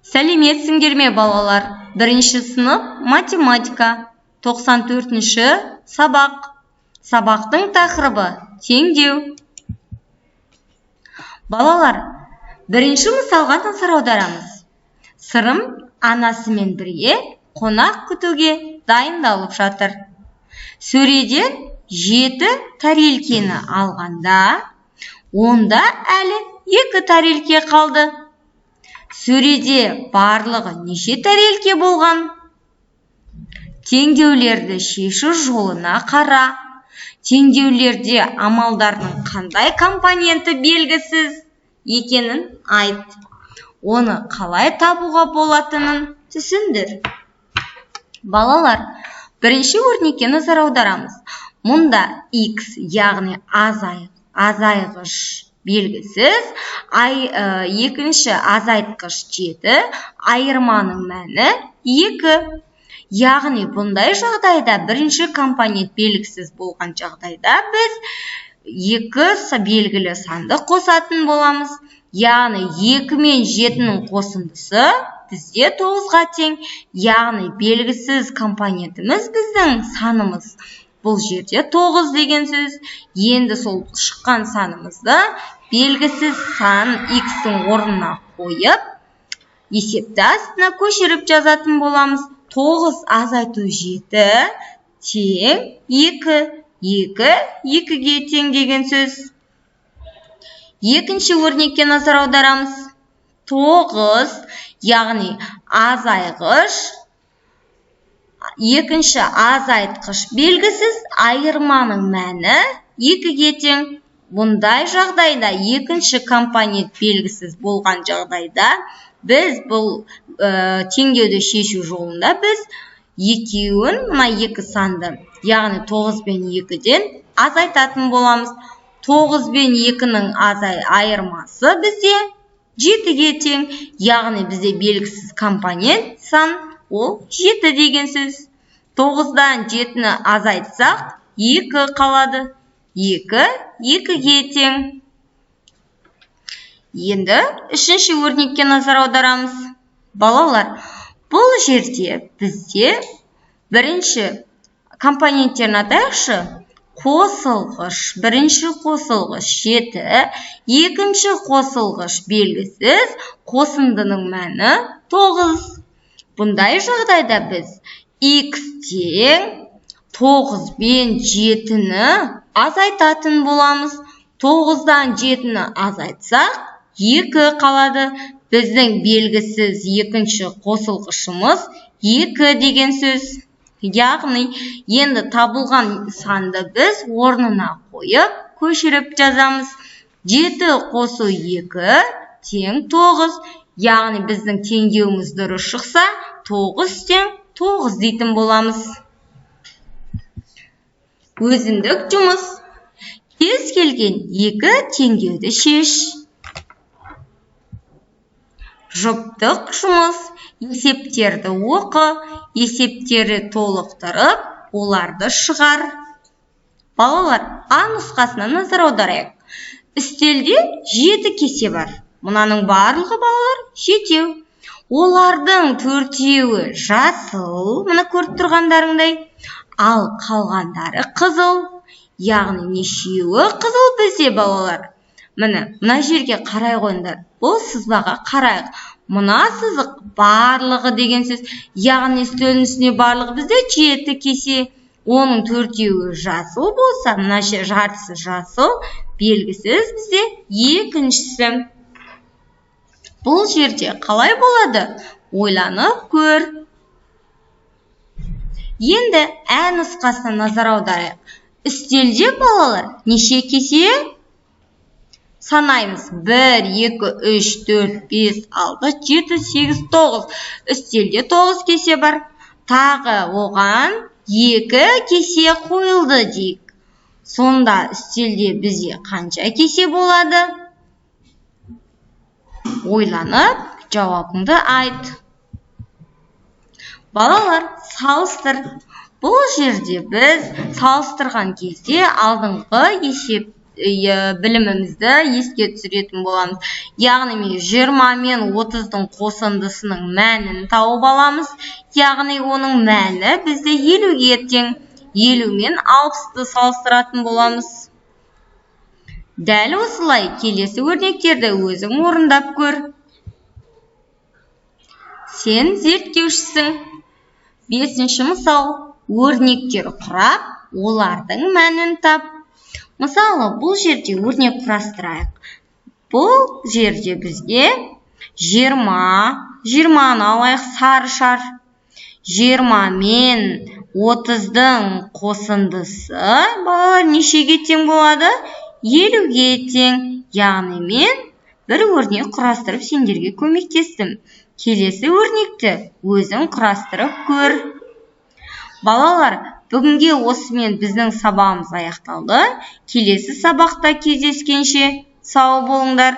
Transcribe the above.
Сәлеметсіңдер ме балалар? Бірінші сынып математика. 94-ші сабақ. Сабақтың тақырыбы теңдеу. Балалар, бірінші мысалға назар аударамыз. Сырым анасымен бірге қонақ күтуге дайындалып жатыр. Сөреден 7 тарелкені алғанда, онда әлі 2 тарелке қалды. Сөреде барлығы неше тарелке болған? Теңдеулерді шешу жолына қара. Теңдеулерде амалдардың қандай компоненті белгісіз екенін айт. Оны қалай табуға болатынын түсіндір. Балалар, бірінші өрнекке назар аударамыз. Мұнда x, яғни азайғыш белгісіз, екінші азайтқыш 7, айырманың мәні 2. Яғни бұндай жағдайда бірінші компонент белгісіз болған жағдайда біз 2 белгілі санды қосатын боламыз. Яғни 2 мен 7-нің қосындысы бізде 9-ға тең. Яғни белгісіз компонентіміз біздің санымыз. Бұл жерде 9 деген сөз. Енді сол шыққан санымызды белгісіз сан x-тің орнына қойып, есепті астына көшіріп жазатын боламыз. 9 азайту 7 тең 2. 2-ге тең деген сөз. Екінші өрнекке назар аударамыз. 9, яғни азайғыш, екінші азайтқыш белгісіз, айырманың мәні 2-ге тең. Бұндай жағдайда екінші компонент белгісіз болған жағдайда біз бұл теңдеуді шешу жолында біз екеуін, мына 2 санды, яғни 9 бен 2-ден азайтатын боламыз. 9 бен 2-нің айырмасы бізде 7-ге тең. Яғни бізде белгісіз компонент сан ол 7 деген сөз. 9-дан 7-ні азайтсақ 2 қалады. 2-ге тең. Енді үшінші өрнекке назар аударамыз. Балалар, бұл жерде бізде бірінші компоненттерін атайықшы. Қосылғыш, бірінші қосылғыш 7, екінші қосылғыш белгісіз, қосындының мәні 9. Бұндай жағдайда біз x тең 9 бен 7-ні азайтатын боламыз. 9-дан 7-ні азайтсақ 2 қалады. Біздің белгісіз екінші қосылғышымыз 2 деген сөз. Яғни, енді табылған санды біз орнына қойып, көшіріп жазамыз. 7 қосу 2 тең 9. Яғни, біздің теңдеуіміз дұрыс шықса, 9 тең 9 дейтін боламыз. Өзіндік жұмыс. Кез келген 2 теңдеуді шеш. Жұптық жұмыс. Есептерді оқы, есептері толықтырып, оларды шығар. Балалар, А нұсқасына назар аударайық. Үстелде 7 кесе бар. Мұнаның барлығы балалар 7. Олардың 4-еуі жасыл, мұны көріп тұрғандарыңдай, ал қалғандары қызыл. Яғни нешеуі қызыл бізде балалар? Мына жерге қарай қойыңдар. Бұл сызбаға қарайық. Мұна сызық барлығы деген сөз. Яғни үстелдің үстіне барлығы бізде 7 кесе. Оның 4-еуі жасыл болса, мына жартысы жасыл, белгісіз бізде екіншісі. Бұл жерде қалай болады? Ойланып көр. Енді Ә нұсқасына назар аударайық. Үстелде балалар неше кесе? Санаймыз. 1, 2, 3, 4, 5, 6, 7, 8, 9. Үстелде 9 кесе бар. Тағы оған 2 кесе қойылды дейік. Сонда үстелде бізде қанша кесе болады? Ойланып, жауабыңды айт. Балалар, салыстыр. Бұл жерде біз салыстырған кезде алдыңғы білімімізді еске түсіретін боламыз. Яғни мен 20 мен 30-дың қосындысының мәнін тауып аламыз. Яғни оның мәні бізде 50-ге тең. 50 мен 60-ты салыстыратын боламыз. Дәл осылай келесі өрнектерді өзің орындап көр. Сен зерттеушісің. 5-ші мысал. Өрнектер құрап, олардың мәнін тап. Мысалы, бұл жерде өрнек құрастырайық. Бұл жерде бізге 20-ны алайық сары шар. 20 мен 30-дың қосындысы нешеге тең болады? 50-ге тең. Яғни мен бір өрнек құрастырып сендерге көмектестім. Келесі өрнекті өзің құрастырып көр. Балалар, бүгінге осымен біздің сабағымыз аяқталды. Келесі сабақта кездескенше сау болыңдар.